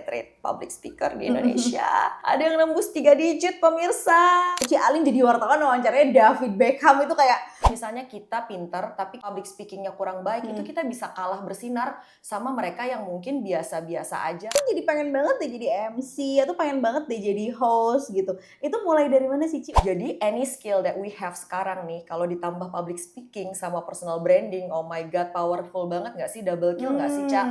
rate public speaker di Indonesia. Ada yang nembus 3 digit pemirsa. Ci Alin jadi wartawan wawancaranya David Beckham itu kayak Misalnya kita pinter tapi public speakingnya kurang baik, itu kita bisa kalah bersinar sama mereka yang mungkin biasa-biasa aja. jadi pengen banget deh jadi MC atau pengen banget deh jadi host gitu. Itu mulai dari mana sih, Ci? Jadi any skill that we have sekarang nih, kalau ditambah public speaking sama personal branding, oh my god, powerful banget gak sih? Double kill gak sih, Ca?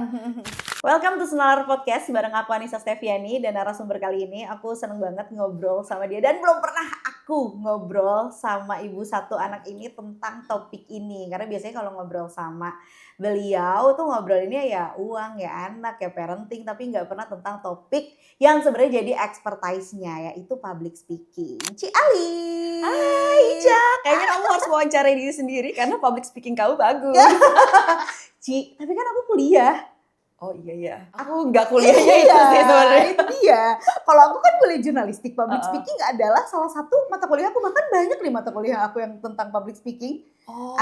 Welcome to Senalar Podcast bareng aku Anissa Steviani, dan narasumber kali ini aku seneng banget ngobrol sama dia, dan belum pernah aku ngobrol sama ibu satu anak ini tentang topik ini. Karena biasanya kalau ngobrol sama beliau tuh ngobrolinnya ya uang, ya anak, ya parenting, tapi nggak pernah tentang topik yang sebenarnya jadi expertise-nya, yaitu public speaking. Ci Ali. Hai, Ca. Kayaknya kamu harus wawancarai diri sendiri karena public speaking kamu bagus. Ci, tapi kan aku kuliah. Oh iya. Aku nggak kuliahnya itu sih sebenarnya. Itu dia. Kalau aku kan kuliah jurnalistik, public speaking adalah salah satu mata kuliah aku. Bahkan banyak nih mata kuliah aku yang tentang public speaking.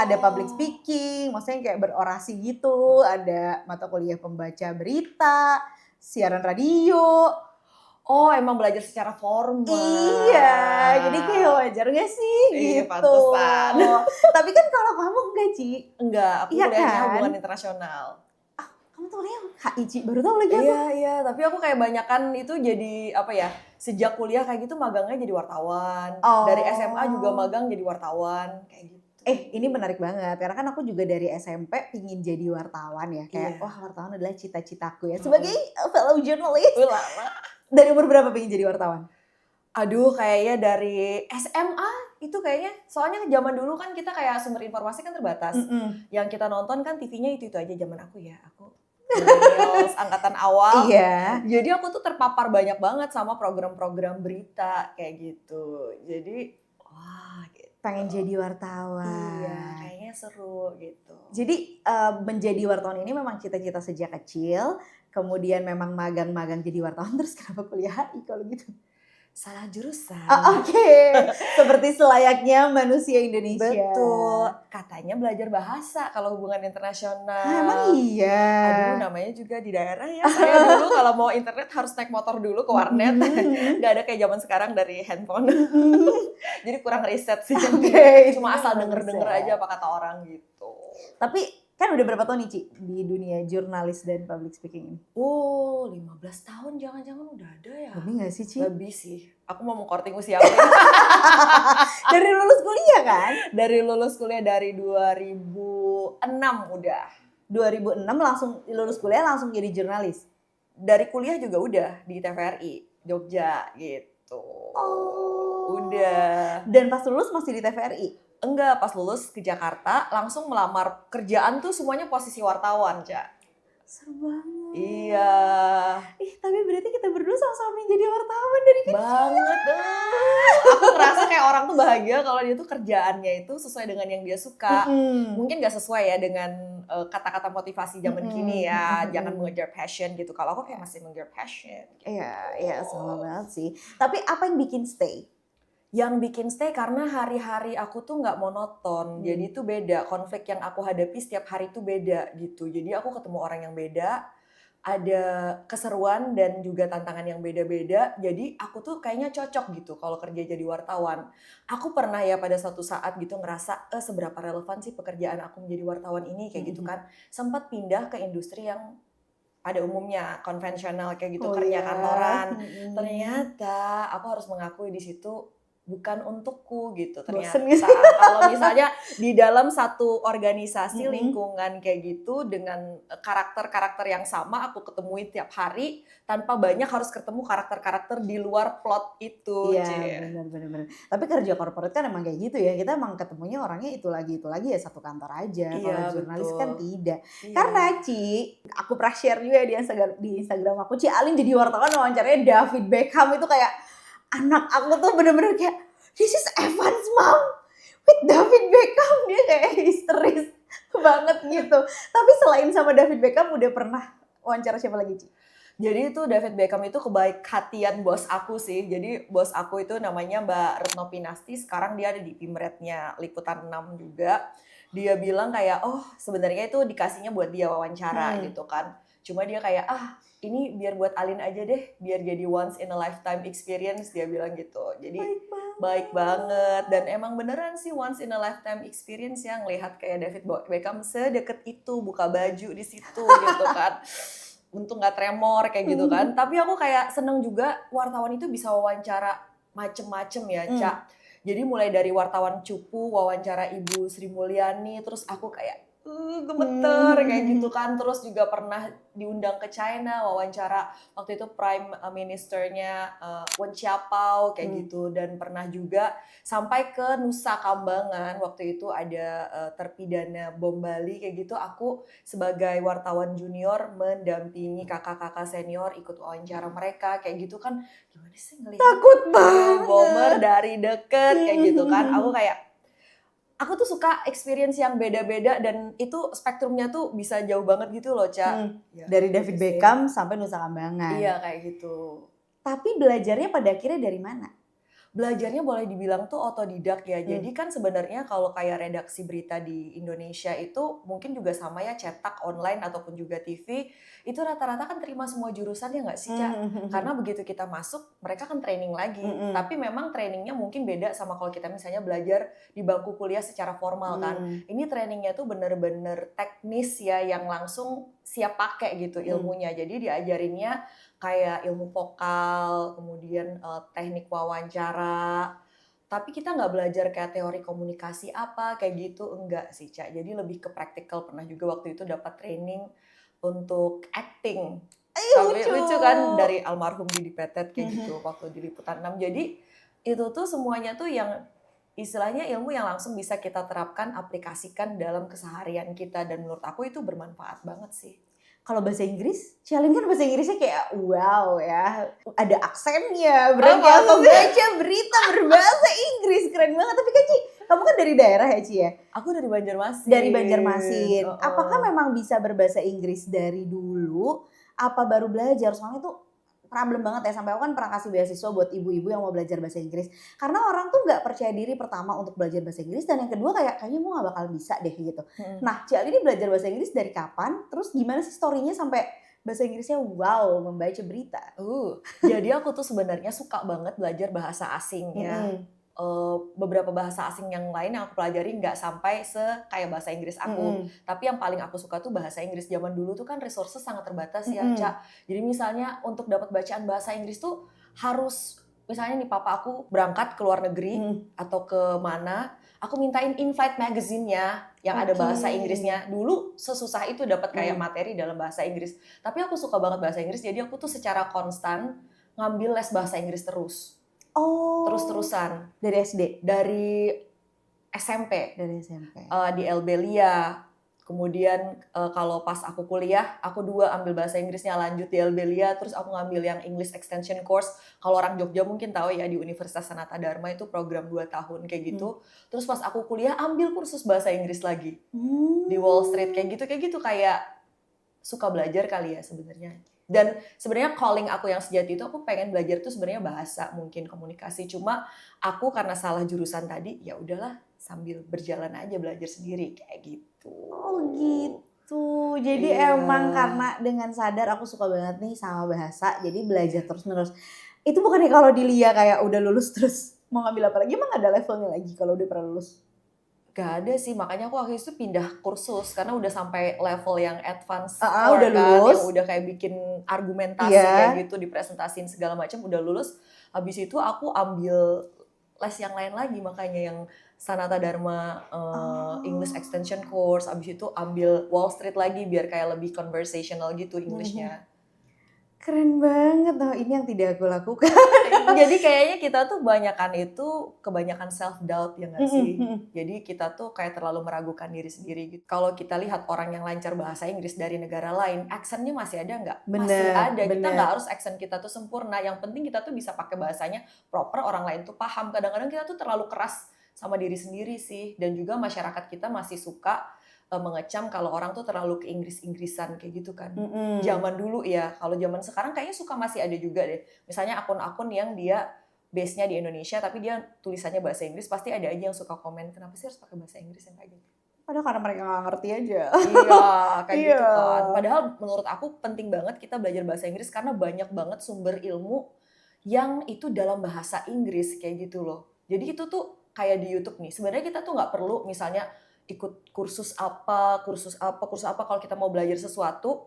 Ada public speaking, maksudnya kayak berorasi gitu. Ada mata kuliah pembaca berita, siaran radio. Oh, emang belajar secara formal. Iya, jadi kayak wajar gak sih Iya, gitu. pantesan. Tapi kan kalau kamu enggak, Ci. Enggak, aku Iya kuliahnya kan? hubungan internasional. Kamu tuh kuliah HI, Ci. Baru tau lagi aku. Iya, tapi aku kayak banyakan itu jadi apa ya? Sejak kuliah kayak gitu magangnya jadi wartawan. Dari SMA juga magang jadi wartawan kayak gitu. Ini menarik banget, karena kan aku juga dari SMP pingin jadi wartawan ya. Kayak, wah wartawan adalah cita-citaku ya. Sebagai fellow journalist. Lama. Dari umur berapa pingin jadi wartawan? Aduh, kayaknya dari SMA itu kayaknya. Soalnya zaman dulu kan kita kayak sumber informasi kan terbatas. Yang kita nonton kan TV-nya itu aja zaman aku ya. Aku millennials, angkatan awal. Iya. Jadi aku tuh terpapar banyak banget sama program-program berita kayak gitu. Jadi, wah gitu. Pengen jadi wartawan. Iya, kayaknya seru gitu. Jadi menjadi wartawan ini memang cita-cita sejak kecil. Kemudian memang magang-magang jadi wartawan. Terus kenapa kuliah HI kalau gitu? Salah jurusan. Oke. Seperti selayaknya manusia Indonesia. Betul. Katanya belajar bahasa kalau hubungan internasional. Emang iya? Aduh, namanya juga di daerah ya. Saya dulu kalau mau internet harus naik motor dulu ke warnet. Gak ada kayak zaman sekarang dari handphone. Jadi kurang riset sih. Cuma asal denger-denger aja apa kata orang gitu. Tapi kan udah berapa tahun nih, Ci, di dunia jurnalis dan public speaking ini? 15 tahun jangan-jangan udah ada ya. Lebih gak sih, Ci? Lebih sih. Aku mau mengkorting usia aku. Dari lulus kuliah kan? Dari lulus kuliah dari 2006 udah. 2006 langsung lulus kuliah langsung jadi jurnalis? Dari kuliah juga udah di TVRI, Jogja gitu. Udah. Dan pas lulus masih di TVRI? Enggak, pas lulus ke Jakarta langsung melamar kerjaan tuh semuanya posisi wartawan, Ca. Seru banget. Iya. Tapi berarti kita berdua sama-sama jadi wartawan dari kecil. Banget. Aku ngerasa kayak orang tuh bahagia kalau dia tuh kerjaannya itu sesuai dengan yang dia suka. Mungkin gak sesuai ya dengan kata-kata motivasi zaman kini ya. Jangan mengejar passion gitu. Kalau aku kayak masih mengejar passion. Gitu. Iya, sama banget sih. Tapi apa yang bikin stay? Yang bikin stay karena hari-hari aku tuh nggak monoton. Jadi itu beda. Konflik yang aku hadapi setiap hari tuh beda gitu. Jadi aku ketemu orang yang beda. Ada keseruan dan juga tantangan yang beda-beda. Jadi aku tuh kayaknya cocok gitu kalau kerja jadi wartawan. Aku pernah ya pada suatu saat gitu ngerasa seberapa relevan sih pekerjaan aku menjadi wartawan ini kayak gitu kan. Sempat pindah ke industri yang pada umumnya konvensional kayak gitu, kerja kantoran. Ternyata aku harus mengakui di situ bukan untukku gitu ternyata. Kalau misalnya di dalam satu organisasi lingkungan kayak gitu dengan karakter-karakter yang sama aku ketemui tiap hari tanpa banyak harus ketemu karakter-karakter di luar plot itu. Iya, benar. Tapi kerja corporate kan emang kayak gitu ya. Kita emang ketemunya orangnya itu lagi ya satu kantor aja. Kalau jurnalis kan tidak. Iya. Karena Ci, aku pernah share juga di Instagram aku, Ci Alin jadi wartawan wawancaranya David Beckham itu kayak anak aku tuh bener-bener kayak, this is Evan's mom with David Beckham. Dia kayak histeris banget gitu. Tapi selain sama David Beckham udah pernah wawancara siapa lagi, Ci? Jadi itu David Beckham itu kebaik hatian bos aku sih. Jadi bos aku itu namanya Mbak Retno Pinasti. Sekarang dia ada di Pimretnya Liputan 6 juga. Dia bilang kayak, sebenarnya itu dikasihnya buat dia wawancara gitu kan. Cuma dia kayak, ini biar buat Alin aja deh, biar jadi once in a lifetime experience, dia bilang gitu. Jadi baik banget, dan emang beneran sih once in a lifetime experience ya, ngelihat kayak David Beckham sedeket itu buka baju di situ gitu kan. Untung nggak tremor kayak gitu kan. Tapi aku kayak seneng juga wartawan itu bisa wawancara macem-macem ya, Cak. Jadi mulai dari wartawan cupu, wawancara Ibu Sri Mulyani, terus aku kayak gemeter kayak gitu kan. Terus juga pernah diundang ke China, wawancara waktu itu Prime Ministernya Wen Xiaopao kayak gitu. Dan pernah juga sampai ke Nusa Kambangan, waktu itu ada terpidana bom Bali kayak gitu. Aku sebagai wartawan junior mendampingi kakak-kakak senior ikut wawancara mereka kayak gitu kan. Gimana sih ngelihat takut banget bomber dari deket kayak gitu kan. Aku tuh suka experience yang beda-beda, dan itu spektrumnya tuh bisa jauh banget gitu loh, Ca. Ya, dari David Beckham sampai Nusa Kambangan. Iya, kayak gitu. Tapi belajarnya pada akhirnya dari mana? Belajarnya boleh dibilang tuh otodidak ya. Jadi kan sebenarnya kalau kayak redaksi berita di Indonesia itu mungkin juga sama ya, cetak, online, ataupun juga TV. Itu rata-rata kan terima semua jurusan ya nggak sih, Ca? Karena begitu kita masuk, mereka kan training lagi. Tapi memang trainingnya mungkin beda sama kalau kita misalnya belajar di bangku kuliah secara formal kan. Ini trainingnya tuh bener-bener teknis ya, yang langsung siap pakai gitu ilmunya. Jadi diajarinnya kayak ilmu vokal, kemudian teknik wawancara. Tapi kita nggak belajar kayak teori komunikasi apa, kayak gitu, enggak sih, Ca. Jadi lebih ke praktikal. Pernah juga waktu itu dapat training untuk acting. Tapi lucu kan, dari almarhum Didi Petet kayak gitu, waktu di Liputan 6. Jadi itu tuh semuanya tuh yang istilahnya ilmu yang langsung bisa kita terapkan, aplikasikan dalam keseharian kita. Dan menurut aku itu bermanfaat banget sih. Kalau bahasa Inggris, Cialin kan bahasa Inggrisnya kayak wow ya, ada aksennya, berarti kayak membaca berita berbahasa Inggris, keren banget. Tapi kan Ci, kamu kan dari daerah ya Ci ya? Aku dari Banjarmasin. Dari Banjarmasin. Apakah memang bisa berbahasa Inggris dari dulu? Apa baru belajar? Soalnya itu problem banget ya, sampai aku kan pernah kasih beasiswa buat ibu-ibu yang mau belajar bahasa Inggris. Karena orang tuh nggak percaya diri pertama untuk belajar bahasa Inggris, dan yang kedua kayaknya gue nggak bakal bisa deh gitu. Nah, Ci Ali ini belajar bahasa Inggris dari kapan? Terus gimana sih story-nya sampai bahasa Inggrisnya wow membaca berita? Jadi aku tuh sebenarnya suka banget belajar bahasa asing ya. Beberapa bahasa asing yang lain yang aku pelajari nggak sampai kayak bahasa Inggris aku. Tapi yang paling aku suka tuh bahasa Inggris. Zaman dulu tuh kan resources sangat terbatas ya, Ca. Jadi misalnya untuk dapat bacaan bahasa Inggris tuh harus, misalnya nih papa aku berangkat ke luar negeri atau ke mana, aku mintain in-flight magazine-nya yang ada bahasa Inggrisnya. Dulu sesusah itu dapat kayak materi dalam bahasa Inggris. Tapi aku suka banget bahasa Inggris, jadi aku tuh secara konstan ngambil les bahasa Inggris terus. Terus-terusan. Dari SD? Dari SMP. Dari SMP. Di LBLIA. Kemudian kalau pas aku kuliah, aku 2 ambil bahasa Inggrisnya, lanjut di LBLIA, terus aku ngambil yang English Extension Course. Kalau orang Jogja mungkin tahu ya, di Universitas Sanata Dharma itu program 2 tahun kayak gitu. Terus pas aku kuliah, ambil kursus bahasa Inggris lagi. Di Wall Street kayak gitu, kayak suka belajar kali ya sebenarnya. Dan sebenarnya calling aku yang sejati itu, aku pengen belajar tuh sebenarnya bahasa, mungkin komunikasi. Cuma aku karena salah jurusan tadi, ya udahlah sambil berjalan aja belajar sendiri kayak gitu. Oh gitu. Jadi emang karena dengan sadar aku suka banget nih sama bahasa, jadi belajar terus-menerus. Itu bukannya kalau di LIA kayak udah lulus terus mau ngambil apa lagi, emang ada levelnya lagi kalau udah pernah lulus? Gak ada sih, makanya aku waktu itu pindah kursus karena udah sampai level yang advance udah kan, lulus. yang udah kayak bikin argumentasi kayak gitu, dipresentasiin segala macam, udah lulus. Habis itu aku ambil les yang lain lagi, makanya yang Sanata Dharma English Extension Course. Habis itu ambil Wall Street lagi biar kayak lebih conversational gitu Englishnya. Keren banget, ini yang tidak aku lakukan. Jadi kayaknya kita tuh kebanyakan self doubt ya nggak sih? Jadi kita tuh kayak terlalu meragukan diri sendiri gitu. Kalau kita lihat orang yang lancar bahasa Inggris dari negara lain, aksennya masih ada nggak? Masih ada. Kita nggak harus aksen kita tuh sempurna. Yang penting kita tuh bisa pakai bahasanya proper, orang lain tuh paham. Kadang-kadang kita tuh terlalu keras sama diri sendiri sih. Dan juga masyarakat kita masih suka mengecam kalau orang tuh terlalu ke Inggris-Inggrisan kayak gitu kan. Zaman dulu ya, kalau zaman sekarang kayaknya suka masih ada juga deh. Misalnya akun-akun yang dia base-nya di Indonesia tapi dia tulisannya bahasa Inggris, pasti ada aja yang suka komen, kenapa sih harus pakai bahasa Inggris yang kayak gitu. Padahal karena mereka nggak ngerti aja. Iya, kayak Iya. gitu kan. Padahal menurut aku penting banget kita belajar bahasa Inggris karena banyak banget sumber ilmu yang itu dalam bahasa Inggris kayak gitu loh. Jadi itu tuh kayak di YouTube nih. Sebenarnya kita tuh nggak perlu misalnya ikut kursus apa kalau kita mau belajar sesuatu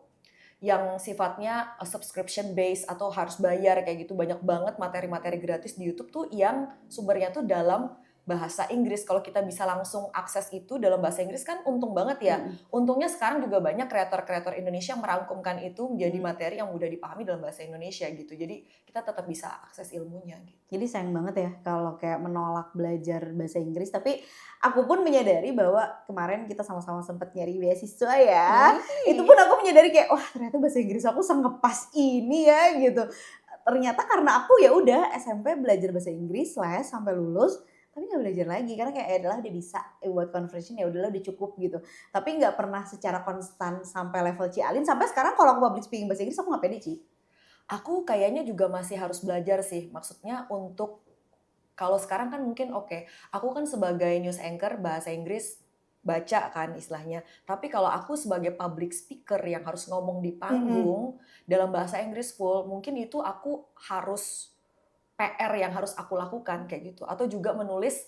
yang sifatnya subscription base atau harus bayar kayak gitu. Banyak banget materi-materi gratis di YouTube tuh yang sumbernya tuh dalam bahasa Inggris. Kalau kita bisa langsung akses itu dalam bahasa Inggris kan untung banget ya. Untungnya sekarang juga banyak kreator-kreator Indonesia merangkumkan itu menjadi materi yang mudah dipahami dalam bahasa Indonesia gitu. Jadi kita tetap bisa akses ilmunya gitu. Jadi sayang banget ya kalau kayak menolak belajar bahasa Inggris. Tapi aku pun menyadari bahwa kemarin kita sama-sama sempat nyari beasiswa ya. Itu pun aku menyadari kayak wah ternyata bahasa Inggris aku sengepas ini ya gitu. Ternyata karena aku ya udah SMP belajar bahasa Inggris les sampai lulus, tapi nggak belajar lagi karena kayak adalah udah bisa buat conversation ya udahlah udah cukup gitu. Tapi nggak pernah secara konstan sampai level Cialin. Sampai sekarang kalau aku public speaking bahasa Inggris aku nggak pede Ci. Aku kayaknya juga masih harus belajar sih. Maksudnya untuk kalau sekarang kan mungkin oke, aku kan sebagai news anchor bahasa Inggris baca kan istilahnya. Tapi kalau aku sebagai public speaker yang harus ngomong di panggung dalam bahasa Inggris full, mungkin itu aku harus PR yang harus aku lakukan kayak gitu. Atau juga menulis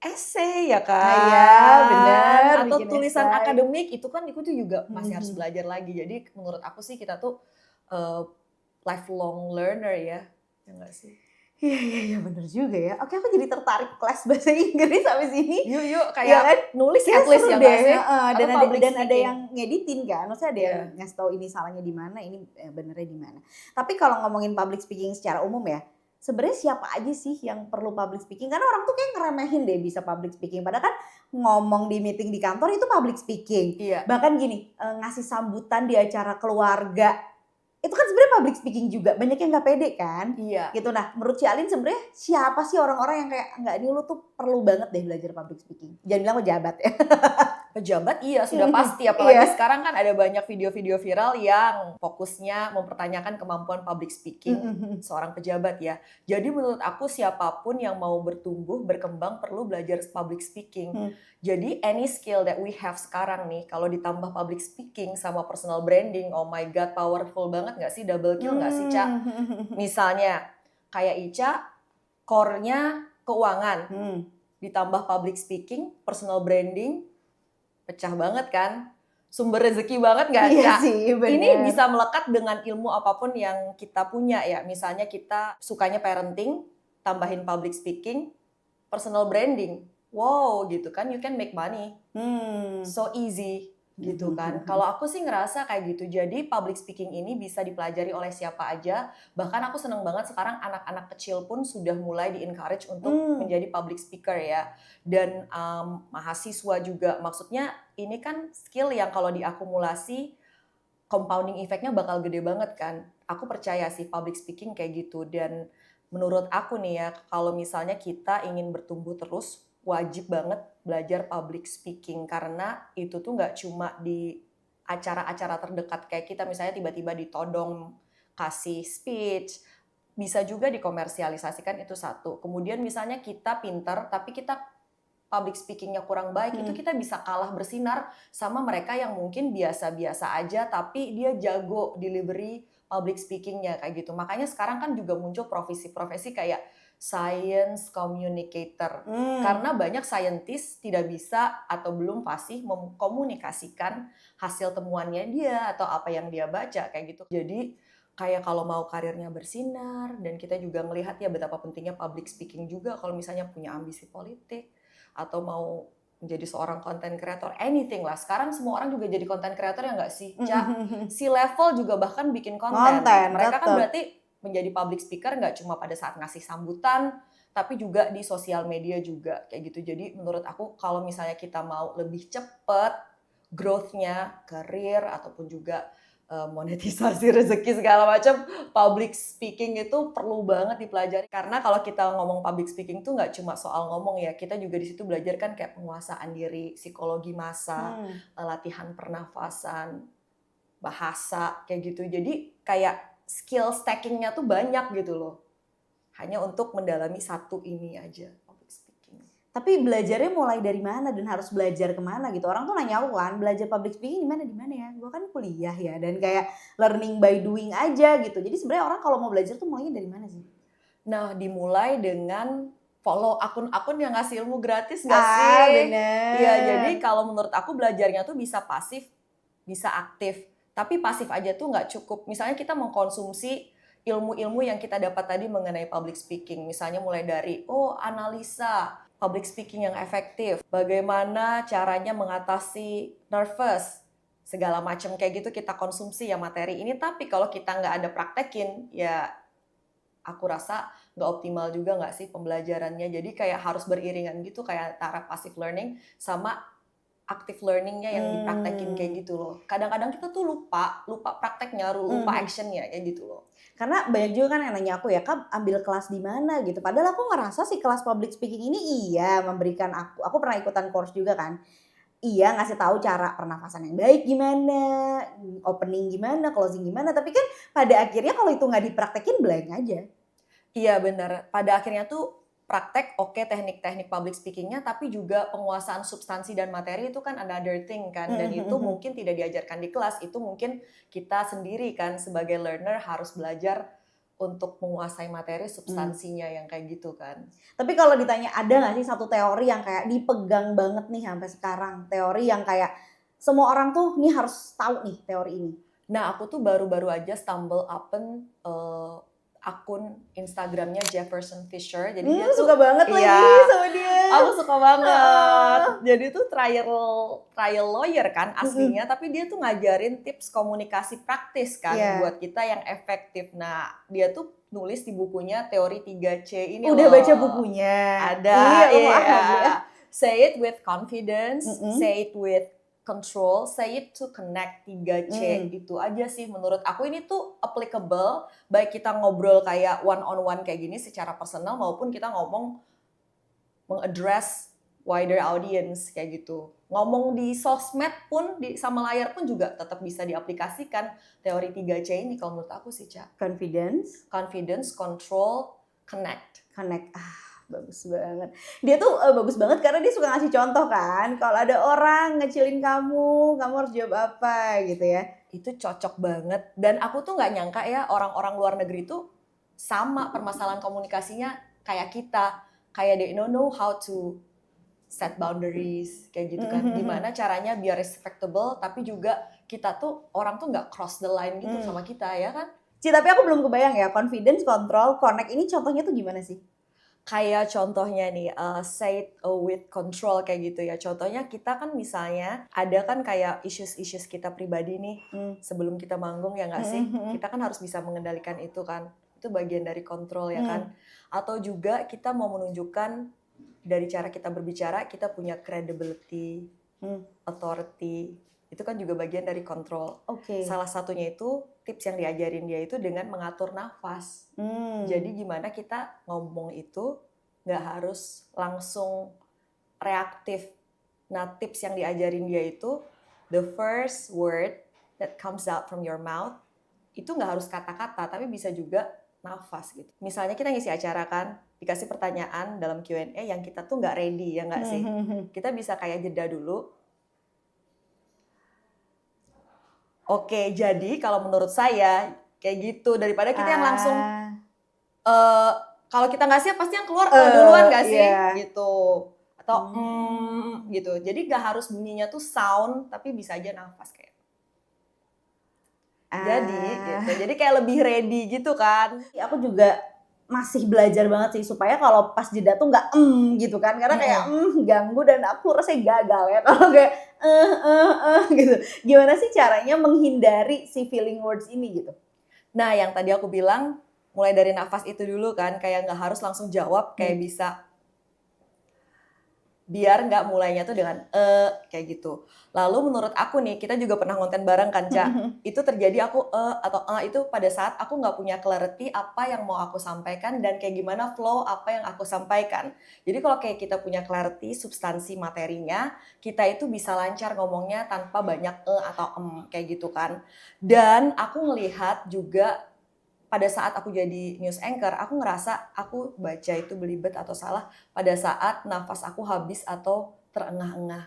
essay ya Nah iya bener kan, atau bikin tulisan essay. akademik itu kan itu juga masih harus belajar lagi. Jadi menurut aku sih kita tuh eh, lifelong learner ya, ya nggak sih? Iya bener juga ya. Oke aku jadi tertarik kelas bahasa Inggris habis ini. Yuk yuk Iya kayak kan? nulis Kayaknya at least seru ya deh, nggak sih? heeh, Atau dan public ada speaking. yang ngeditin kan, maksudnya ada yang Iya. ngasih tahu ini salahnya di mana, ini benernya di mana. Tapi kalau ngomongin public speaking secara umum ya, sebenarnya siapa aja sih yang perlu public speaking? Karena orang tuh kayak ngeremehin deh bisa public speaking, padahal kan ngomong di meeting di kantor itu public speaking. Iya. Bahkan gini, ngasih sambutan di acara keluarga, itu kan sebenarnya public speaking juga, banyak yang nggak pede kan? Iya. Gitu. Nah, menurut Cialin sebenarnya siapa sih orang-orang yang kayak enggak ini lu tuh perlu banget deh belajar public speaking. Jangan bilang pejabat ya. Pejabat iya sudah pasti, Iya. apalagi sekarang kan ada banyak video-video viral yang fokusnya mempertanyakan kemampuan public speaking seorang pejabat ya. Jadi menurut aku siapapun yang mau bertumbuh, berkembang perlu belajar public speaking. Jadi any skill that we have sekarang nih, kalau ditambah public speaking sama personal branding, oh my god powerful banget gak sih, double kill gak sih Ca? Misalnya kayak Ica, core-nya keuangan, ditambah public speaking, personal branding, pecah banget kan? Sumber rezeki banget gak, Iya Ca? sih, bener. Ini bisa melekat dengan ilmu apapun yang kita punya ya. Misalnya kita sukanya parenting, tambahin public speaking, personal branding. Wow gitu kan, you can make money. So easy gitu kan. Kalau aku sih ngerasa kayak gitu. Jadi public speaking ini bisa dipelajari oleh siapa aja. Bahkan aku seneng banget sekarang anak-anak kecil pun sudah mulai di-encourage untuk menjadi public speaker ya. Dan mahasiswa juga. Maksudnya ini kan skill yang kalau diakumulasi compounding effect-nya bakal gede banget kan. Aku percaya sih public speaking kayak gitu. Dan menurut aku nih ya, kalau misalnya kita ingin bertumbuh terus, wajib banget belajar public speaking. Karena itu tuh nggak cuma di acara-acara terdekat kayak kita, misalnya tiba-tiba ditodong kasih speech, bisa juga dikomersialisasikan, itu satu. Kemudian misalnya kita pinter, tapi kita public speaking-nya kurang baik, itu kita bisa kalah bersinar sama mereka yang mungkin biasa-biasa aja, tapi dia jago delivery public speaking-nya kayak gitu. Makanya sekarang kan juga muncul profesi-profesi kayak science communicator. Karena banyak scientist tidak bisa atau belum fasih mengkomunikasikan hasil temuannya dia atau apa yang dia baca kayak gitu. Jadi kayak kalau mau karirnya bersinar, dan kita juga melihat ya betapa pentingnya public speaking juga kalau misalnya punya ambisi politik atau mau menjadi seorang content creator, anything lah. Sekarang semua orang juga jadi content creator ya nggak sih, Ca? Si level juga bahkan bikin konten. Mereka kan berarti menjadi public speaker nggak cuma pada saat ngasih sambutan, tapi juga di sosial media juga kayak gitu. Jadi menurut aku kalau misalnya kita mau lebih cepat growth-nya, karir ataupun juga monetisasi rezeki segala macam, public speaking itu perlu banget dipelajari. Karena kalau kita ngomong public speaking tuh nggak cuma soal ngomong ya, kita juga di situ belajar kan kayak penguasaan diri, psikologi massa, latihan pernafasan, bahasa kayak gitu. Jadi kayak skill stacking-nya tuh banyak gitu loh. Hanya untuk mendalami satu ini aja, public speaking. Tapi belajarnya mulai dari mana dan harus belajar kemana gitu? Orang tuh nanya aku kan, "Belajar public speaking di mana ya?" Gue kan kuliah ya dan kayak learning by doing aja gitu. Jadi sebenarnya orang kalau mau belajar tuh mulainya dari mana sih? Nah, dimulai dengan follow akun-akun yang ngasih ilmu gratis nggak sih? Iya, jadi Bener. kalau menurut aku belajarnya tuh bisa pasif, bisa aktif. Tapi pasif aja tuh nggak cukup. Misalnya kita mengkonsumsi ilmu-ilmu yang kita dapat tadi mengenai public speaking. Misalnya mulai dari, analisa public speaking yang efektif. Bagaimana caranya mengatasi nervous. Segala macam kayak gitu kita konsumsi ya materi ini. Tapi kalau kita nggak ada praktekin, ya aku rasa nggak optimal juga nggak sih pembelajarannya. Jadi kayak harus beriringan gitu, kayak antara passive learning sama active learning-nya yang dipraktekin kayak gitu loh. Kadang-kadang kita tuh lupa prakteknya, lupa actionnya kayak gitu loh. Karena banyak juga kan yang nanya aku ya, "Kak, ambil kelas di mana?" gitu. Padahal aku ngerasa sih kelas public speaking ini iya memberikan aku pernah ikutan course juga kan. Iya ngasih tahu cara pernafasan yang baik gimana, opening gimana, closing gimana, tapi kan pada akhirnya kalau itu nggak dipraktekin blank aja. Iya benar. Pada akhirnya tuh praktek oke teknik-teknik public speaking-nya, tapi juga penguasaan substansi dan materi itu kan another thing kan. Dan itu mungkin tidak diajarkan di kelas, itu mungkin kita sendiri kan sebagai learner harus belajar untuk menguasai materi substansinya yang kayak gitu kan. Tapi kalau ditanya ada nggak sih satu teori yang kayak dipegang banget nih sampai sekarang, teori yang kayak semua orang tuh nih harus tahu nih teori ini? Nah, aku tuh baru-baru aja stumble upon akun Instagramnya Jefferson Fisher. Jadi dia tuh Suka banget lagi iya, sama dia. aku suka banget. Heeh. Jadi tuh trial lawyer kan aslinya, tapi dia tuh ngajarin tips komunikasi praktis kan Iya. buat kita yang efektif. Nah, dia tuh nulis di bukunya teori 3C ini Udah loh. baca bukunya? Ada, Iya, iya. mau beli ah. Say it with confidence, Mhm. say it with control, say it to connect 3C. Itu aja sih menurut aku ini tuh applicable baik kita ngobrol kayak one on one kayak gini secara personal maupun kita ngomong mengaddress wider audience kayak gitu. Ngomong di sosmed pun sama layar pun juga tetap bisa diaplikasikan teori 3C ini kalau menurut aku sih, Ca. Confidence, Confidence, control, connect. connect. Bagus banget. Dia tuh bagus banget karena dia suka ngasih contoh kan. Kalau ada orang ngecilin kamu harus jawab apa gitu ya. Itu cocok banget. Dan aku tuh nggak nyangka ya orang-orang luar negeri tuh sama permasalahan komunikasinya kayak kita. Kayak they don't know how to set boundaries kayak gitu kan. Gimana caranya biar respectable tapi juga kita tuh orang tuh nggak cross the line gitu sama kita ya kan. Tapi aku belum kebayang ya confidence, control, connect ini contohnya tuh gimana sih? Kayak contohnya nih, say it with control kayak gitu ya. Contohnya kita kan misalnya ada kan kayak issues-issues kita pribadi nih sebelum kita manggung ya nggak sih? Kita kan harus bisa mengendalikan itu kan. Itu bagian dari kontrol ya kan. Atau juga kita mau menunjukkan dari cara kita berbicara kita punya credibility, authority. Itu kan juga bagian dari kontrol. Oke. Salah satunya itu tips yang diajarin dia itu dengan mengatur nafas. Jadi gimana kita ngomong itu nggak harus langsung reaktif. Nah tips yang diajarin dia itu the first word that comes out from your mouth itu nggak harus kata-kata tapi bisa juga nafas gitu. Misalnya kita ngisi acara kan dikasih pertanyaan dalam Q&A yang kita tuh nggak ready ya nggak sih? Kita bisa kayak jeda dulu. Oke, jadi kalau menurut saya kayak gitu daripada kita yang langsung kalau kita nggak siap pasti yang keluar duluan nggak sih gitu atau gitu. Jadi nggak harus bunyinya tuh sound tapi bisa aja nafas kayak. Jadi gitu. Jadi kayak lebih ready gitu kan. Aku juga masih belajar banget sih supaya kalau pas jeda tuh nggak gitu kan karena kayak ganggu dan aku rasanya gagal ya kalau kayak gitu. Gimana sih caranya menghindari si feeling words ini gitu? Nah yang tadi aku bilang mulai dari nafas itu dulu kan kayak nggak harus langsung jawab kayak bisa biar nggak mulainya tuh dengan kayak gitu. Lalu menurut aku nih, kita juga pernah ngonten bareng kan, Ca. Itu terjadi aku atau itu pada saat aku nggak punya clarity apa yang mau aku sampaikan dan kayak gimana flow apa yang aku sampaikan. Jadi kalau kayak kita punya clarity, substansi materinya, kita itu bisa lancar ngomongnya tanpa banyak atau kayak gitu kan. Dan aku ngelihat juga pada saat aku jadi news anchor, aku ngerasa aku baca itu belibet atau salah pada saat nafas aku habis atau terengah-engah.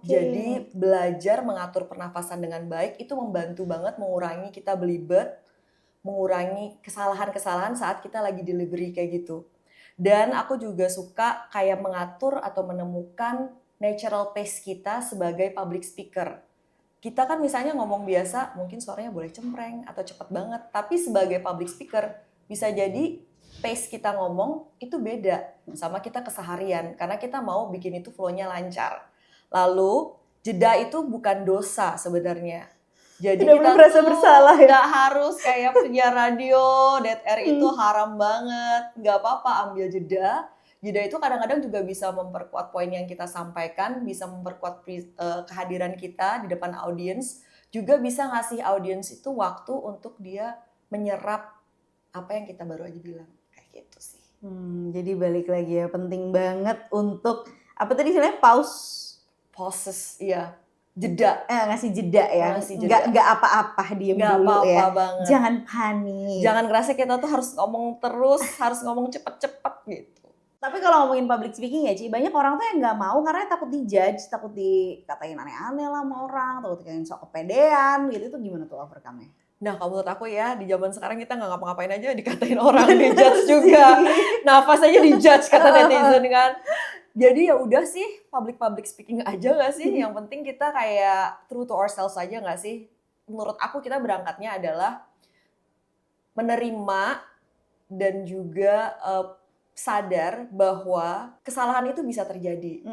Jadi belajar mengatur pernafasan dengan baik itu membantu banget mengurangi kita belibet, mengurangi kesalahan-kesalahan saat kita lagi delivery kayak gitu. Dan aku juga suka kayak mengatur atau menemukan natural pace kita sebagai public speaker. Kita kan misalnya ngomong biasa, mungkin suaranya boleh cempreng atau cepet banget. Tapi sebagai public speaker, bisa jadi pace kita ngomong itu beda sama kita keseharian. Karena kita mau bikin itu flow-nya lancar. Lalu, jeda itu bukan dosa sebenarnya. Jadi tidak kita merasa tuh bersalah ya? nggak harus kayak penyiar radio, dead air itu haram banget. Nggak apa-apa, ambil jeda. Jeda itu kadang-kadang juga bisa memperkuat poin yang kita sampaikan, bisa memperkuat kehadiran kita di depan audiens, juga bisa ngasih audiens itu waktu untuk dia menyerap apa yang kita baru aja bilang. Kayak gitu sih. Jadi balik lagi ya, penting banget untuk, apa tadi istilahnya, Pauses, iya. Jeda. Ngasih jeda ya. Ngasih jeda. Nggak apa-apa, diem Nggak dulu apa-apa ya. banget. Jangan panik. Jangan ngerasa kita tuh harus ngomong terus, harus ngomong cepet-cepet gitu. Tapi kalau ngomongin public speaking ya Ci, banyak orang tuh yang nggak mau karena takut dijudge, takut dikatain aneh-aneh lah sama orang, takut dikatain sok kepedean gitu. Itu gimana tuh overcome-nya? Nah, kalau menurut aku ya, di zaman sekarang kita nggak ngapa-ngapain aja dikatain orang, dijudge juga. Nafas aja dijudge kata netizen kan. Jadi ya udah sih, public speaking aja nggak sih? Yang penting kita kayak true to ourselves aja nggak sih? Menurut aku kita berangkatnya adalah menerima dan juga sadar bahwa kesalahan itu bisa terjadi.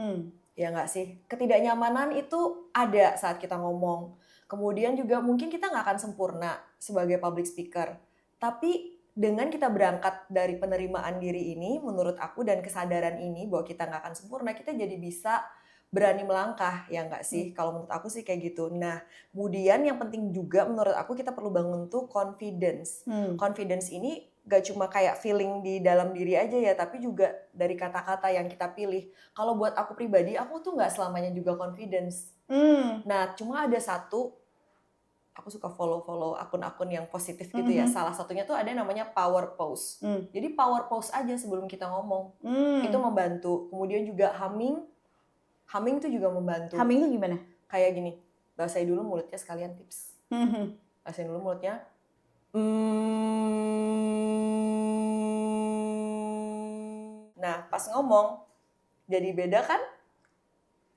Ya nggak sih? Ketidaknyamanan itu ada saat kita ngomong. Kemudian juga mungkin kita nggak akan sempurna sebagai public speaker. Tapi dengan kita berangkat dari penerimaan diri ini, menurut aku, dan kesadaran ini bahwa kita nggak akan sempurna, kita jadi bisa berani melangkah, ya nggak sih? Kalau menurut aku sih kayak gitu. Nah, kemudian yang penting juga menurut aku kita perlu bangun tuh confidence. Confidence ini gak cuma kayak feeling di dalam diri aja ya, tapi juga dari kata-kata yang kita pilih. Kalau buat aku pribadi, aku tuh nggak selamanya juga confidence. Nah, cuma ada satu, aku suka follow akun-akun yang positif gitu ya. Salah satunya tuh ada namanya power pose. Jadi power pose aja sebelum kita ngomong. Itu membantu. Kemudian juga humming tuh juga membantu. Humming tuh gimana? Kayak gini, basahin dulu mulutnya sekalian tips. Basahin dulu mulutnya. Nah, pas ngomong, jadi beda kan?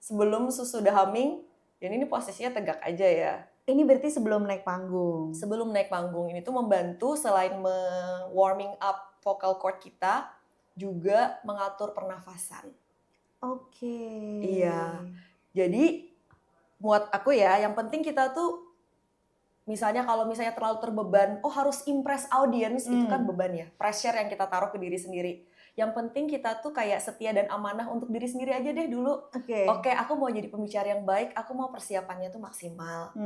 Sebelum sudah humming, dan ini posisinya tegak aja ya. Ini berarti sebelum naik panggung? Sebelum naik panggung, ini tuh membantu selain warming up vocal cord kita, juga mengatur pernafasan. Iya, jadi buat aku ya, yang penting kita tuh, misalnya kalau misalnya terlalu terbeban, harus impress audience, itu kan beban ya, pressure yang kita taruh ke diri sendiri. Yang penting kita tuh kayak setia dan amanah untuk diri sendiri aja deh dulu. Oke, aku mau jadi pembicara yang baik, aku mau persiapannya tuh maksimal.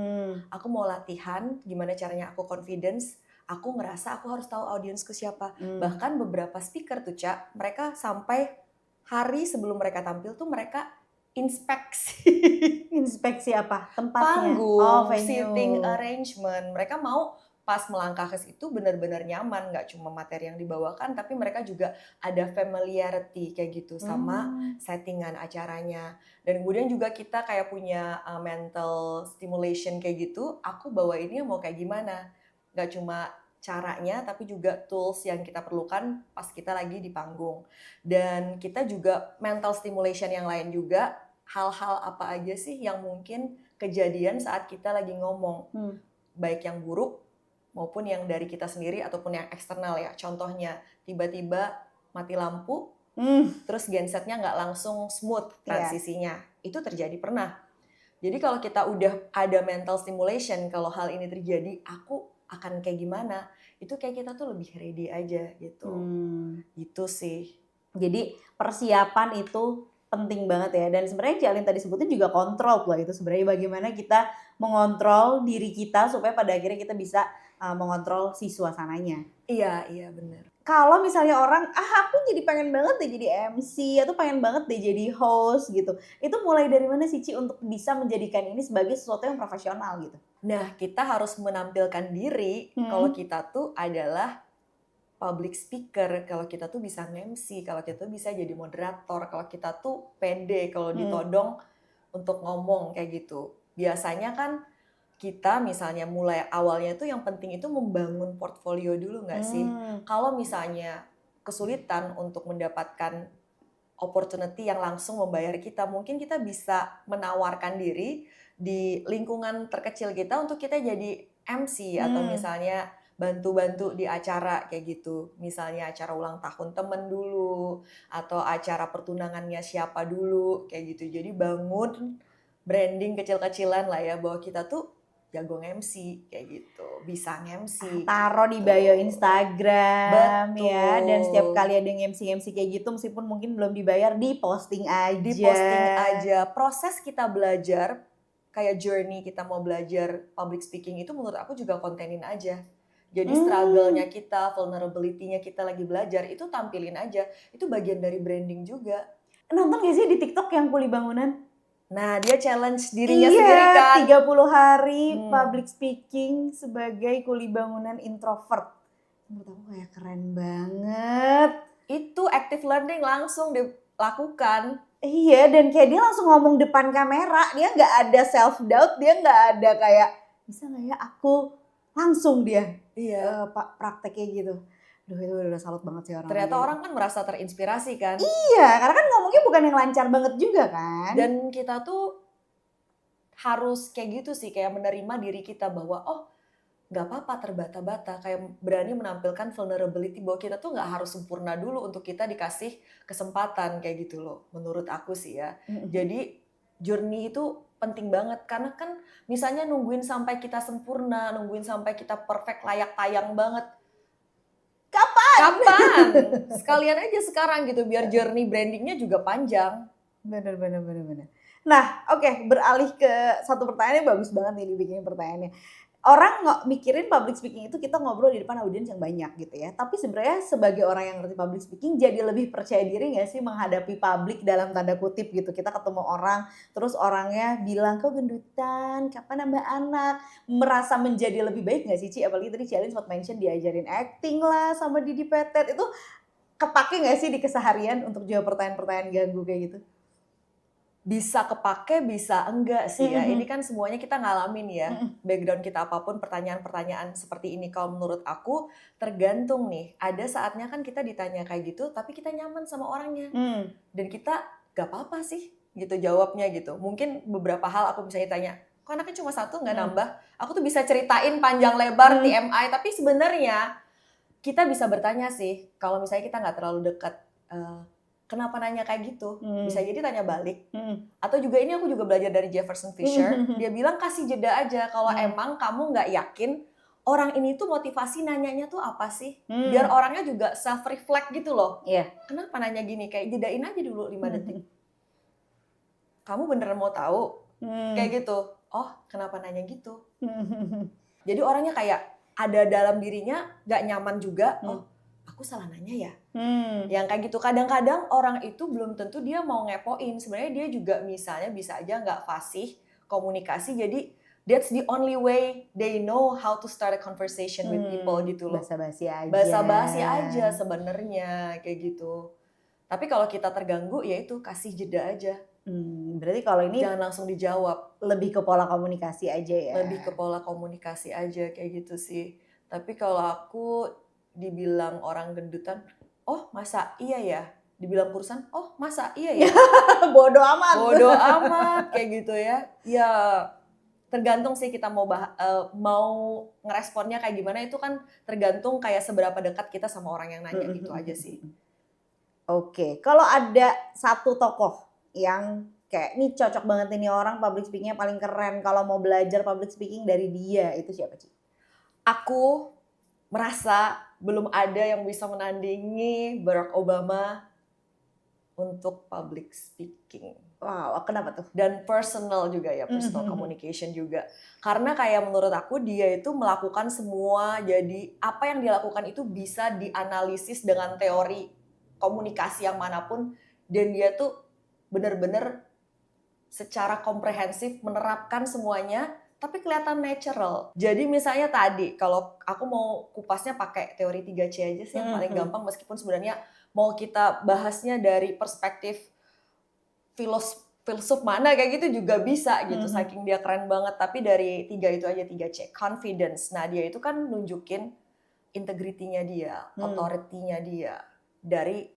Aku mau latihan, gimana caranya aku confidence, aku ngerasa aku harus tahu audiensku siapa. Bahkan beberapa speaker tuh, Cak, mereka sampai hari sebelum mereka tampil tuh mereka inspeksi. Inspeksi apa? Tempatnya? Panggung, seating arrangement. Mereka mau pas melangkah ke situ benar-benar nyaman, nggak cuma materi yang dibawakan, tapi mereka juga ada familiarity kayak gitu sama settingan acaranya. Dan kemudian juga kita kayak punya mental stimulation kayak gitu, aku bawa ini mau kayak gimana. Nggak cuma caranya, tapi juga tools yang kita perlukan pas kita lagi di panggung. Dan kita juga mental stimulation yang lain juga, hal-hal apa aja sih yang mungkin kejadian saat kita lagi ngomong. Baik yang buruk, maupun yang dari kita sendiri ataupun yang eksternal ya. Contohnya tiba-tiba mati lampu, terus gensetnya nggak langsung smooth transisinya. Itu terjadi pernah. Jadi kalau kita udah ada mental stimulation, kalau hal ini terjadi, aku akan kayak gimana? Itu kayak kita tuh lebih ready aja gitu. Gitu sih. Jadi persiapan itu penting banget ya. Dan sebenarnya Ci Alin tadi sebutin juga kontrol lah itu sebenarnya bagaimana kita mengontrol diri kita supaya pada akhirnya kita bisa mengontrol si suasananya. Iya, iya benar. Kalau misalnya orang, aku jadi pengen banget deh jadi MC, atau pengen banget deh jadi host gitu. Itu mulai dari mana sih Ci untuk bisa menjadikan ini sebagai sesuatu yang profesional gitu? Nah, kita harus menampilkan diri kalau Hmm. kita tuh adalah public speaker, kalau kita tuh bisa nge-MC, kalau kita tuh bisa jadi moderator, kalau kita tuh pede kalau ditodong untuk ngomong kayak gitu. Biasanya kan kita misalnya mulai awalnya itu yang penting itu membangun portfolio dulu nggak sih? Kalau misalnya kesulitan untuk mendapatkan opportunity yang langsung membayar kita, mungkin kita bisa menawarkan diri di lingkungan terkecil kita untuk kita jadi MC atau misalnya bantu-bantu di acara kayak gitu. Misalnya acara ulang tahun temen dulu atau acara pertunangannya siapa dulu kayak gitu. Jadi bangun branding kecil-kecilan lah ya bahwa kita tuh jago nge-MC kayak gitu, bisa nge-MC Taruh di gitu. bio Instagram ya, dan setiap Betul. kali ada MC kayak gitu meskipun mungkin belum dibayar, di-posting aja. Di-posting aja. Proses kita belajar, kayak journey kita mau belajar public speaking itu menurut aku juga kontenin aja. Jadi struggle-nya kita, vulnerability-nya kita lagi belajar, itu tampilin aja. Itu bagian dari branding juga. Nonton gak sih di TikTok yang kuli bangunan? Nah, dia challenge dirinya sendiri kan. 30 hari public speaking sebagai kuli bangunan introvert. Menurut aku kayak keren banget. Itu active learning langsung dilakukan. Iya, dan kayak dia langsung ngomong depan kamera. Dia nggak ada self doubt, dia nggak ada kayak bisa nggak ya aku, langsung dia prakteknya gitu. Duh, itu udah salut banget sih orang. Ternyata orang kan merasa terinspirasi kan. Iya, karena kan ngomongnya bukan yang lancar banget juga kan. Dan kita tuh harus kayak gitu sih, kayak menerima diri kita bahwa nggak apa-apa terbata-bata, kayak berani menampilkan vulnerability bahwa kita tuh nggak harus sempurna dulu untuk kita dikasih kesempatan kayak gitu loh, menurut aku sih ya. Jadi journey itu penting banget karena kan misalnya nungguin sampai kita sempurna, nungguin sampai kita perfect layak tayang banget. Kapan? Sekalian aja sekarang gitu biar journey brandingnya juga panjang. Bener. Nah, oke, beralih ke satu pertanyaan yang bagus banget nih dibikin pertanyaannya. Orang mikirin public speaking itu kita ngobrol di depan audiens yang banyak gitu ya. Tapi sebenarnya sebagai orang yang ngerti public speaking jadi lebih percaya diri gak sih menghadapi publik dalam tanda kutip gitu. Kita ketemu orang, terus orangnya bilang, kok gendutan, kapan nambah anak. Merasa menjadi lebih baik gak sih Ci? Apalagi tadi Ci Alin sempat mention diajarin acting lah sama Didi Petet. Itu kepake gak sih di keseharian untuk jawab pertanyaan-pertanyaan ganggu kayak gitu? Bisa kepake, bisa enggak sih ya. Ini kan semuanya kita ngalamin ya. Background kita apapun, pertanyaan-pertanyaan seperti ini. Kalau menurut aku tergantung nih. Ada saatnya kan kita ditanya kayak gitu, tapi kita nyaman sama orangnya. Dan kita gak apa-apa sih gitu jawabnya gitu. Mungkin beberapa hal aku bisa ditanya, kok anaknya cuma satu nggak nambah? Aku tuh bisa ceritain panjang lebar TMI, tapi sebenarnya kita bisa bertanya sih. Kalau misalnya kita nggak terlalu dekat, kenapa nanya kayak gitu? Bisa jadi tanya balik. Atau juga ini aku juga belajar dari Jefferson Fisher. Dia bilang kasih jeda aja kalau emang kamu nggak yakin orang ini tuh motivasi nanyanya tuh apa sih? Biar orangnya juga self reflect gitu loh. Kenapa nanya gini? Kayak jedain aja dulu 5 detik. Kamu beneran mau tahu? Kayak gitu. Oh, kenapa nanya gitu? Jadi orangnya kayak ada dalam dirinya nggak nyaman juga. Oh, aku salah nanya ya. Yang kayak gitu. Kadang-kadang orang itu belum tentu dia mau ngepoin. Sebenarnya dia juga misalnya bisa aja nggak fasih komunikasi. Jadi that's the only way they know how to start a conversation with people gitu loh. Basa-basi aja. Basa-basi aja sebenarnya kayak gitu. Tapi kalau kita terganggu ya itu kasih jeda aja. Berarti kalau ini jangan langsung dijawab. Lebih ke pola komunikasi aja ya. Lebih ke pola komunikasi aja kayak gitu sih. Tapi kalau aku dibilang orang gendutan, oh masa iya ya? Dibilang kurusan, oh masa iya ya? Bodoh amat. Bodoh amat kayak gitu ya. Ya tergantung sih kita mau ngeresponnya kayak gimana, itu kan tergantung kayak seberapa dekat kita sama orang yang nanya gitu aja sih. Oke, kalau ada satu tokoh yang kayak ini cocok banget ini orang public speakingnya paling keren, kalau mau belajar public speaking dari dia, itu siapa Ci? Aku merasa belum ada yang bisa menandingi Barack Obama untuk public speaking. Wow, kenapa tuh? Dan personal juga ya, personal communication juga. Karena kayak menurut aku dia itu melakukan semua, jadi apa yang dia lakukan itu bisa dianalisis dengan teori komunikasi yang manapun, dan dia tuh bener-bener secara komprehensif menerapkan semuanya, tapi kelihatan natural. Jadi misalnya tadi, kalau aku mau kupasnya pakai teori 3C aja sih yang paling gampang, meskipun sebenarnya mau kita bahasnya dari perspektif filsuf mana kayak gitu juga bisa gitu, saking dia keren banget. Tapi dari 3 itu aja, 3C, confidence. Nah dia itu kan nunjukin integritinya dia, authority-nya dia, dari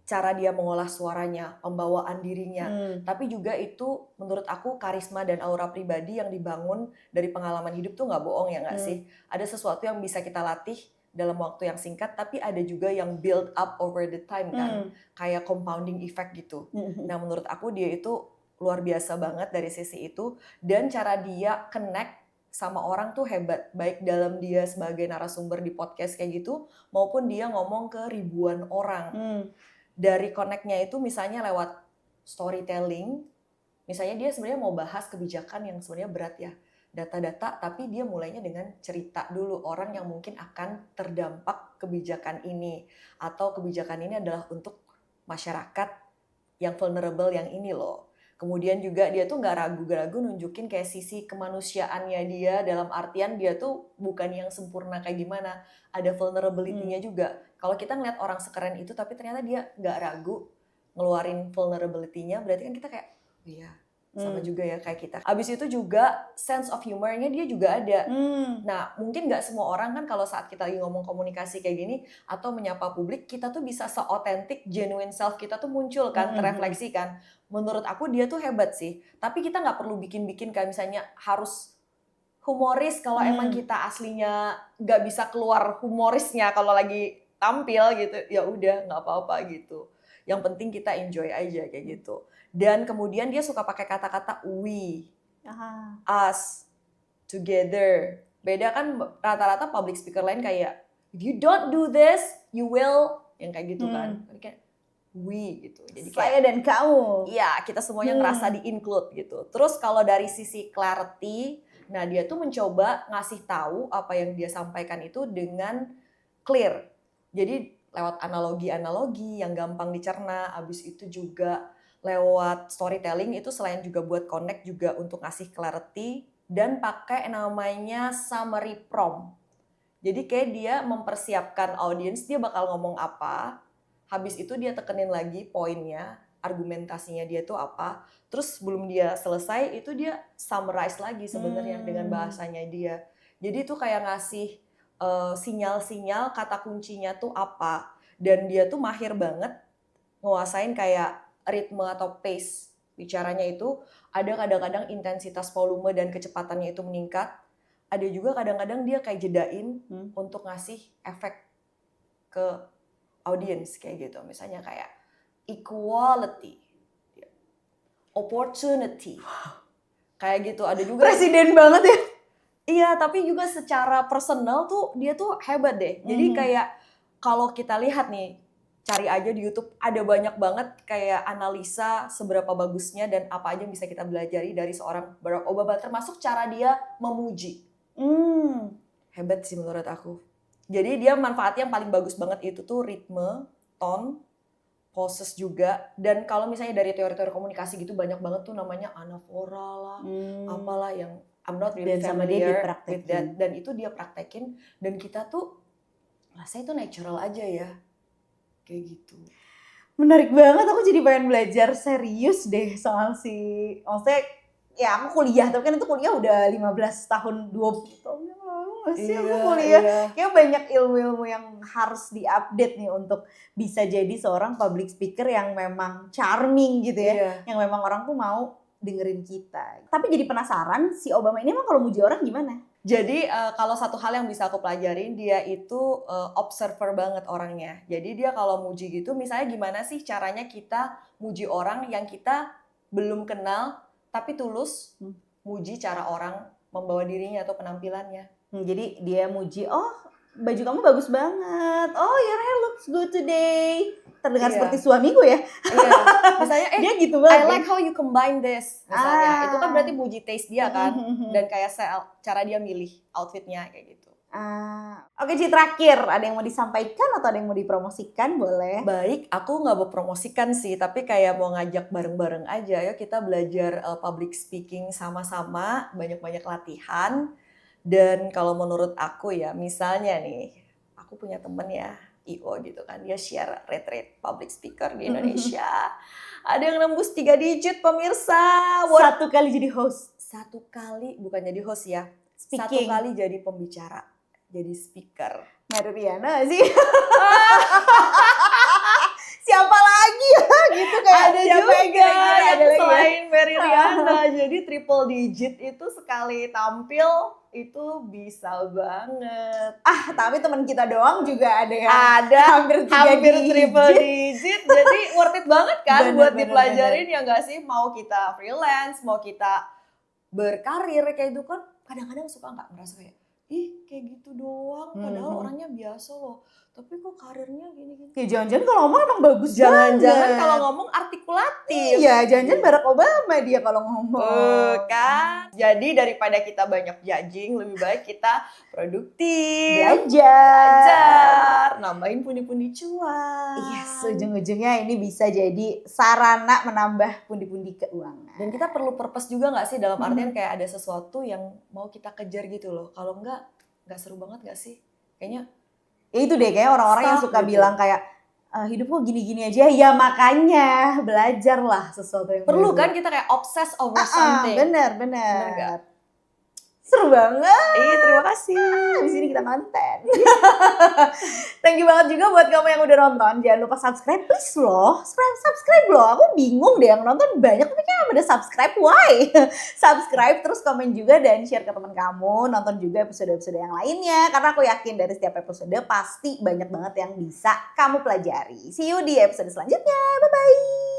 cara dia mengolah suaranya, pembawaan dirinya. Tapi juga itu menurut aku karisma dan aura pribadi yang dibangun dari pengalaman hidup tuh nggak bohong ya nggak sih? Ada sesuatu yang bisa kita latih dalam waktu yang singkat, tapi ada juga yang build up over the time kan. Kayak compounding effect gitu. Nah menurut aku dia itu luar biasa banget dari sisi itu. Dan cara dia connect sama orang tuh hebat. Baik dalam dia sebagai narasumber di podcast kayak gitu, maupun dia ngomong ke ribuan orang. Dari connect-nya itu misalnya lewat storytelling, misalnya dia sebenarnya mau bahas kebijakan yang sebenarnya berat ya, data-data, tapi dia mulainya dengan cerita dulu orang yang mungkin akan terdampak kebijakan ini, atau kebijakan ini adalah untuk masyarakat yang vulnerable yang ini loh. Kemudian juga dia tuh nggak ragu-ragu nunjukin kayak sisi kemanusiaannya dia, dalam artian dia tuh bukan yang sempurna kayak gimana, ada vulnerability-nya juga. Kalau kita ngeliat orang sekeren itu tapi ternyata dia nggak ragu ngeluarin vulnerability-nya, berarti kan kita kayak, oh iya sama juga ya kayak kita. Abis itu juga sense of humor-nya dia juga ada. Nah mungkin nggak semua orang kan kalau saat kita lagi ngomong komunikasi kayak gini atau menyapa publik, kita tuh bisa se-authentic, genuine self kita tuh muncul kan, terefleksi kan. Menurut aku dia tuh hebat sih. Tapi kita nggak perlu bikin-bikin kayak misalnya harus humoris kalau emang kita aslinya nggak bisa keluar humorisnya kalau lagi tampil gitu. Ya udah nggak apa-apa gitu. Yang penting kita enjoy aja kayak gitu. Dan kemudian dia suka pakai kata-kata we, us, together. Beda kan rata-rata public speaker lain kayak if you don't do this, you will, yang kayak gitu kan. Kayak we gitu. Jadi kayak saya dan kamu. Iya, kita semuanya ngerasa di-include gitu. Terus kalau dari sisi clarity, nah dia tuh mencoba ngasih tahu apa yang dia sampaikan itu dengan clear. Jadi lewat analogi-analogi yang gampang dicerna, abis itu juga lewat storytelling itu selain juga buat connect juga untuk ngasih clarity dan pakai namanya summary prompt. Jadi kayak dia mempersiapkan audiens dia bakal ngomong apa, habis itu dia tekenin lagi poinnya, argumentasinya dia tuh apa, terus sebelum dia selesai itu dia summarize lagi sebenarnya dengan bahasanya dia. Jadi itu kayak ngasih sinyal-sinyal kata kuncinya tuh apa, dan dia tuh mahir banget nguasain kayak ritme atau pace bicaranya itu. Ada kadang-kadang intensitas volume dan kecepatannya itu meningkat, ada juga kadang-kadang dia kayak jedain untuk ngasih efek ke audience kayak gitu. Misalnya kayak equality, opportunity, kayak gitu. Ada juga Presiden banget ya. iya, tapi juga secara personal tuh dia tuh hebat deh. Jadi kayak kalau kita lihat nih, cari aja di YouTube, ada banyak banget kayak analisa seberapa bagusnya dan apa aja yang bisa kita belajari dari seorang Barack Obama, termasuk cara dia memuji. Hebat sih menurut aku. Jadi dia manfaatnya yang paling bagus banget itu tuh ritme, tone, poses juga. Dan kalau misalnya dari teori-teori komunikasi gitu banyak banget tuh namanya anafora lah, apalah yang I'm not really Dan sama dia familiar with dipraktekin. that. Dan itu dia praktekin dan kita tuh rasanya itu natural aja ya. Kayak gitu. Menarik banget, aku jadi pengen belajar serius deh soal maksudnya ya aku kuliah, tapi kan itu kuliah udah 15 tahun, 20 tahun yang lalu gak sih aku kuliah. Kayak banyak ilmu-ilmu yang harus diupdate nih untuk bisa jadi seorang public speaker yang memang charming gitu ya. Yang memang orang tuh mau dengerin kita. Tapi jadi penasaran, si Obama ini emang kalau muji orang gimana? Jadi kalau satu hal yang bisa aku pelajarin, dia itu observer banget orangnya. Jadi dia kalau muji gitu, misalnya gimana sih caranya kita muji orang yang kita belum kenal, tapi tulus muji cara orang membawa dirinya atau penampilannya. Jadi dia muji, oh baju kamu bagus banget, oh your hair looks good today. terdengar Iya. seperti suamiku ya. Iya. Misalnya, Dia gitu I banget. like how you combine this. Misalnya, itu kan berarti muji taste dia kan. Dan Dan kayak cara dia milih outfitnya kayak gitu. Oke Ci, terakhir ada yang mau disampaikan atau ada yang mau dipromosikan, boleh? Baik, aku nggak mau promosikan sih, tapi kayak mau ngajak bareng-bareng aja. Yuk kita belajar public speaking sama-sama, banyak-banyak latihan. Dan kalau menurut aku ya, misalnya nih, aku punya temen ya, IO gitu kan, dia share rate public speaker di Indonesia. Ada yang nembus 3 digit pemirsa. Satu kali jadi host. Satu kali, bukan jadi host ya, Speaking. 1 kali jadi pembicara, jadi speaker. Mary Riana sih. Siapa lagi ya gitu kayak Ada siapa juga yang kira-kira yang ada lagi ya? selain Mary Riana. Jadi triple digit itu sekali tampil itu bisa banget. Tapi teman kita doang juga ada yang Ada hampir triple digit. Jadi worth it banget kan buat Bener. dipelajarin ya nggak sih? Mau kita freelance, mau kita berkarir kayak itu kan kadang-kadang suka nggak merasa kayak ih kayak gitu doang, padahal orangnya biasa loh. Tapi kok karirnya gini-gini. Ya jangan-jangan kalau ngomong emang bagus Jangan-jangan banget. kalau ngomong artikulatif. Iya, jangan-jangan Barack Obama dia kalau ngomong. Kan? Jadi daripada kita banyak judging, lebih baik kita produktif. Belajar. Nambahin pundi-pundi cuan. Yes, ujung-ujungnya ini bisa jadi sarana menambah pundi-pundi keuangan. Dan kita perlu purpose juga nggak sih dalam artian kayak ada sesuatu yang mau kita kejar gitu loh. Kalau nggak seru banget nggak sih? Kayaknya ya itu deh, kayak orang-orang yang suka gitu. bilang kayak hidup kok gini-gini aja. Ya makanya belajarlah sesuatu yang perlu baru. kan kita kayak obsess over something. Bener nggak? Seru banget. Terima kasih. Di sini kita konten. Thank you banget juga buat kamu yang udah nonton. Jangan lupa subscribe please loh. Subscribe loh. Aku bingung deh yang nonton banyak tapi kayaknya udah subscribe. Why? Subscribe terus komen juga dan share ke teman kamu. Nonton juga episode-episode yang lainnya karena aku yakin dari setiap episode pasti banyak banget yang bisa kamu pelajari. See you di episode selanjutnya. Bye bye.